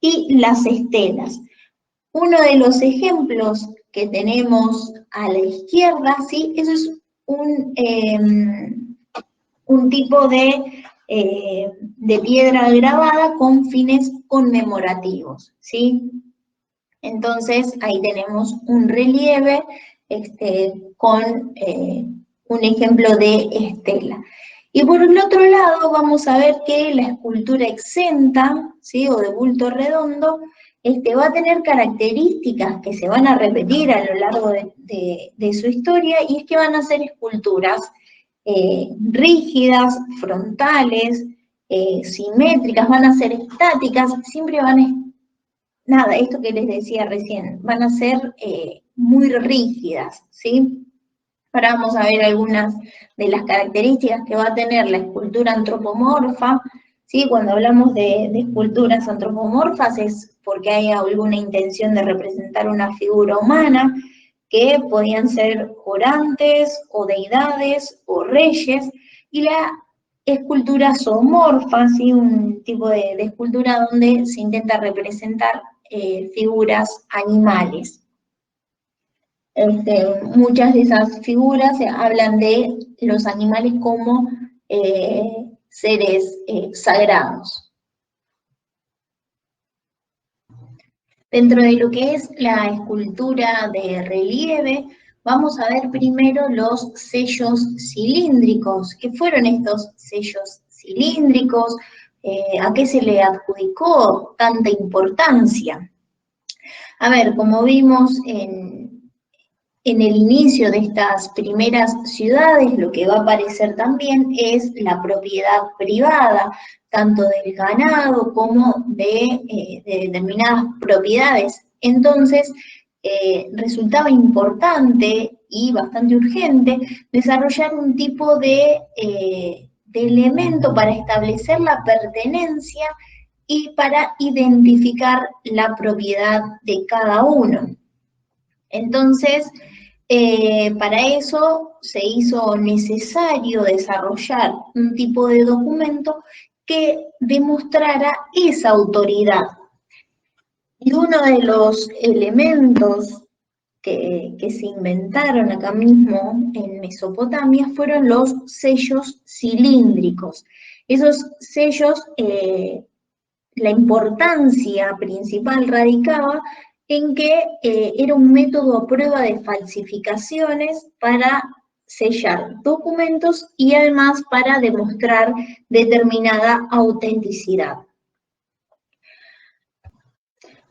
y las estelas. Uno de los ejemplos que tenemos a la izquierda, ¿sí? Eso es un tipo de piedra grabada con fines conmemorativos, ¿sí? Entonces, ahí tenemos un relieve con un ejemplo de estela. Y por el otro lado vamos a ver que la escultura exenta, ¿sí? O de bulto redondo, va a tener características que se van a repetir a lo largo de su historia, y es que van a ser esculturas rígidas, frontales, simétricas, van a ser estáticas, siempre van a, nada, esto que les decía recién, van a ser muy rígidas, ¿sí? Ahora vamos a ver algunas de las características que va a tener la escultura antropomorfa, ¿sí? Cuando hablamos de esculturas antropomorfas es porque hay alguna intención de representar una figura humana, que podían ser orantes, o deidades, o reyes, y la escultura zoomorfa, ¿sí? Un tipo de escultura donde se intenta representar figuras animales. Muchas de esas figuras hablan de los animales como seres sagrados. Dentro de lo que es la escultura de relieve, vamos a ver primero los sellos cilíndricos. ¿Qué fueron estos sellos cilíndricos? ¿A qué se le adjudicó tanta importancia? A ver, como vimos en el inicio de estas primeras ciudades, lo que va a aparecer también es la propiedad privada, tanto del ganado como de determinadas propiedades. Entonces, resultaba importante y bastante urgente desarrollar un tipo de elemento para establecer la pertenencia y para identificar la propiedad de cada uno. Entonces, para eso se hizo necesario desarrollar un tipo de documento que demostrara esa autoridad. Y uno de los elementos que se inventaron acá mismo en Mesopotamia fueron los sellos cilíndricos. Esos sellos, la importancia principal radicaba en que era un método a prueba de falsificaciones para sellar documentos y además para demostrar determinada autenticidad.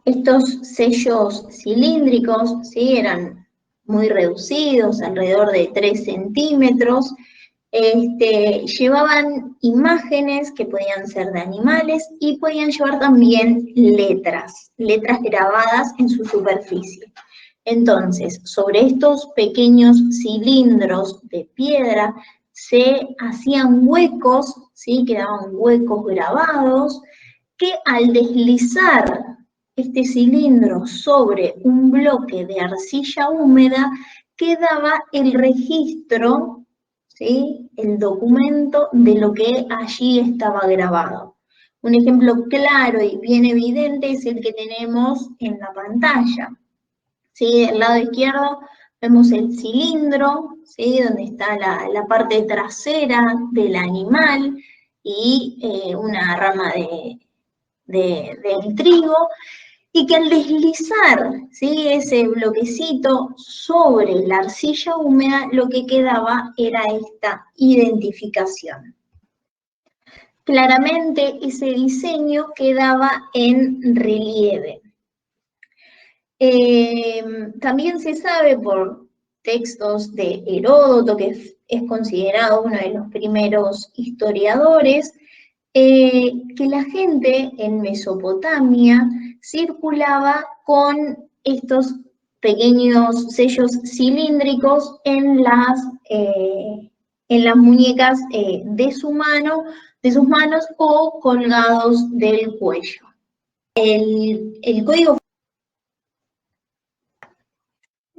Estos sellos cilíndricos, ¿sí? Eran muy reducidos, alrededor de 3 centímetros, llevaban imágenes que podían ser de animales y podían llevar también letras grabadas en su superficie. Entonces, sobre estos pequeños cilindros de piedra se hacían huecos, ¿sí? Quedaban huecos grabados que al deslizar este cilindro sobre un bloque de arcilla húmeda quedaba el registro, ¿sí? El documento de lo que allí estaba grabado. Un ejemplo claro y bien evidente es el que tenemos en la pantalla. ¿Sí? Del lado izquierdo vemos el cilindro, ¿sí? Donde está la parte trasera del animal y una rama del trigo, y que al deslizar, ¿sí? Ese bloquecito sobre la arcilla húmeda, lo que quedaba era esta identificación. Claramente ese diseño quedaba en relieve. También se sabe por textos de Heródoto, que es considerado uno de los primeros historiadores, que la gente en Mesopotamia circulaba con estos pequeños sellos cilíndricos en las muñecas de sus manos o colgados del cuello. El código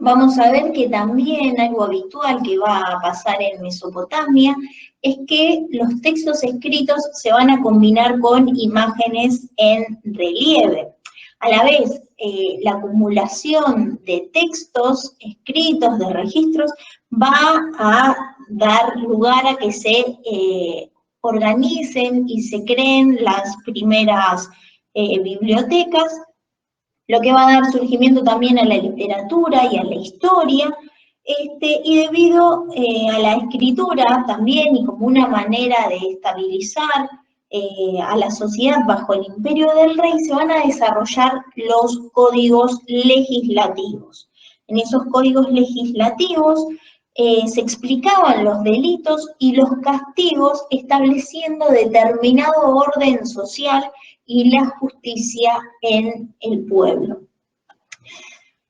vamos a ver que también algo habitual que va a pasar en Mesopotamia es que los textos escritos se van a combinar con imágenes en relieve. A la vez, la acumulación de textos escritos, de registros, va a dar lugar a que se organicen y se creen las primeras bibliotecas, lo que va a dar surgimiento también a la literatura y a la historia, y debido a la escritura también y como una manera de estabilizar a la sociedad bajo el imperio del rey, se van a desarrollar los códigos legislativos. En esos códigos legislativos se explicaban los delitos y los castigos, estableciendo determinado orden social y la justicia en el pueblo.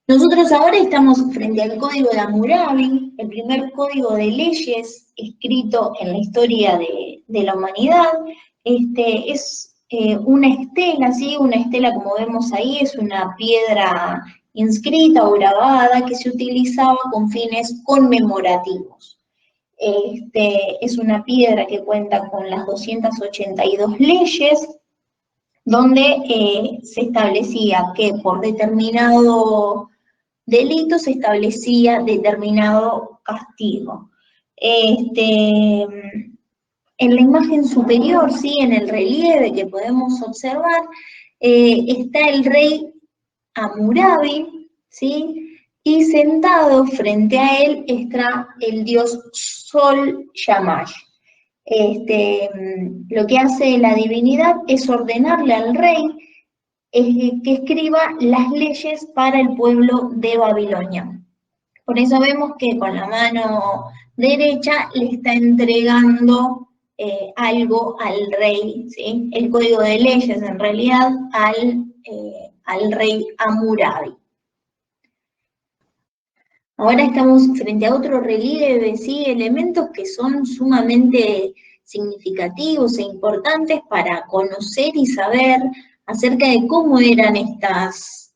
Nosotros ahora estamos frente al Código de Hammurabi, el primer código de leyes escrito en la historia de la humanidad. Es una estela, ¿sí? Una estela, como vemos ahí, es una piedra inscrita o grabada que se utilizaba con fines conmemorativos. Es una piedra que cuenta con las 282 leyes, donde se establecía que por determinado delito se establecía determinado castigo. En la imagen superior, ¿sí? En el relieve que podemos observar, está el rey Hammurabi, ¿sí? Y sentado frente a él está el dios Sol Shamash. Lo que hace la divinidad es ordenarle al rey que escriba las leyes para el pueblo de Babilonia. Por eso vemos que con la mano derecha le está entregando algo al rey, ¿sí? El código de leyes en realidad al rey Hammurabi. Ahora estamos frente a otro relieve, ¿sí? Elementos que son sumamente significativos e importantes para conocer y saber acerca de cómo eran estas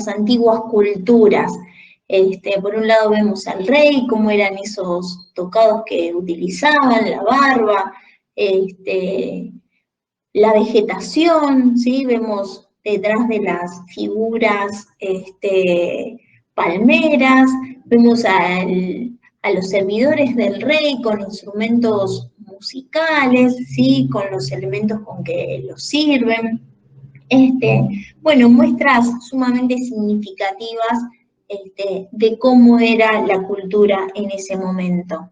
antiguas culturas. Por un lado vemos al rey, cómo eran esos tocados que utilizaban, la barba, la vegetación, ¿sí? Vemos detrás de las figuras palmeras, vemos a los servidores del rey con instrumentos musicales, ¿sí? Con los elementos con que los sirven. Bueno, muestras sumamente significativas de cómo era la cultura en ese momento.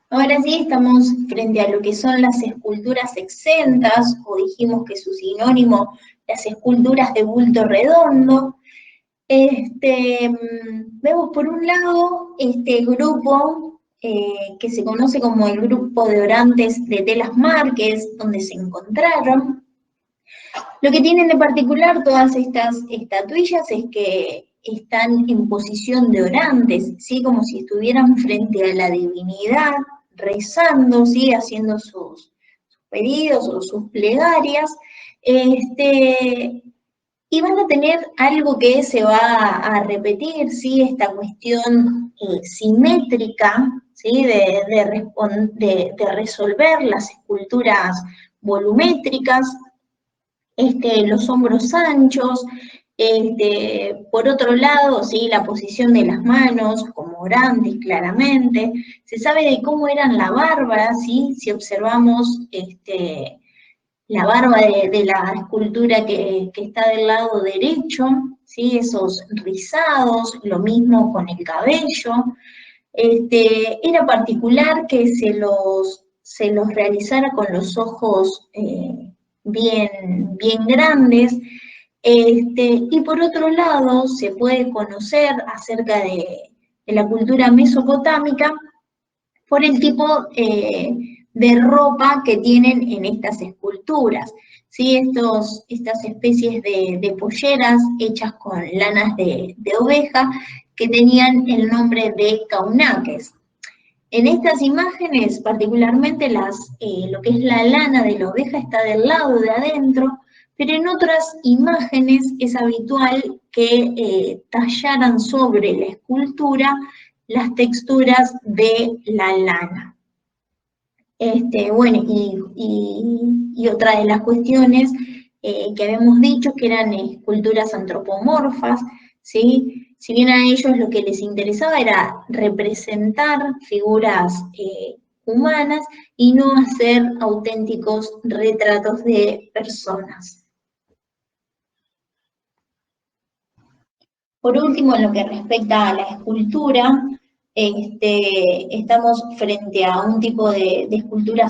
Ahora sí, estamos frente a lo que son las esculturas exentas, o dijimos que su sinónimo, las esculturas de bulto redondo. Vemos por un lado este grupo que se conoce como el grupo de orantes de Telas Márquez, donde se encontraron. Lo que tienen de particular todas estas estatuillas es que están en posición de orantes, ¿sí? Como si estuvieran frente a la divinidad, rezando, ¿sí? Haciendo sus pedidos o sus plegarias, y van a tener algo que se va a repetir, ¿sí? Esta cuestión simétrica, ¿sí? De resolver las esculturas volumétricas, los hombros anchos. Por otro lado, ¿sí? La posición de las manos como grandes, claramente. Se sabe de cómo eran la barba, ¿sí? Si observamos la barba de la escultura que está del lado derecho, ¿sí? Esos rizados, lo mismo con el cabello. Era particular que se los realizara con los ojos bien grandes. Y por otro lado, se puede conocer acerca de la cultura mesopotámica por el tipo de ropa que tienen en estas esculturas. ¿Sí? Estas especies de polleras hechas con lanas de oveja que tenían el nombre de caunaques. En estas imágenes, particularmente lo que es la lana de la oveja está del lado de adentro, pero en otras imágenes es habitual que tallaran sobre la escultura las texturas de la lana. Bueno, y otra de las cuestiones que habíamos dicho que eran esculturas antropomorfas, ¿sí? Si bien a ellos lo que les interesaba era representar figuras humanas y no hacer auténticos retratos de personas. Por último, en lo que respecta a la escultura, estamos frente a un tipo de escultura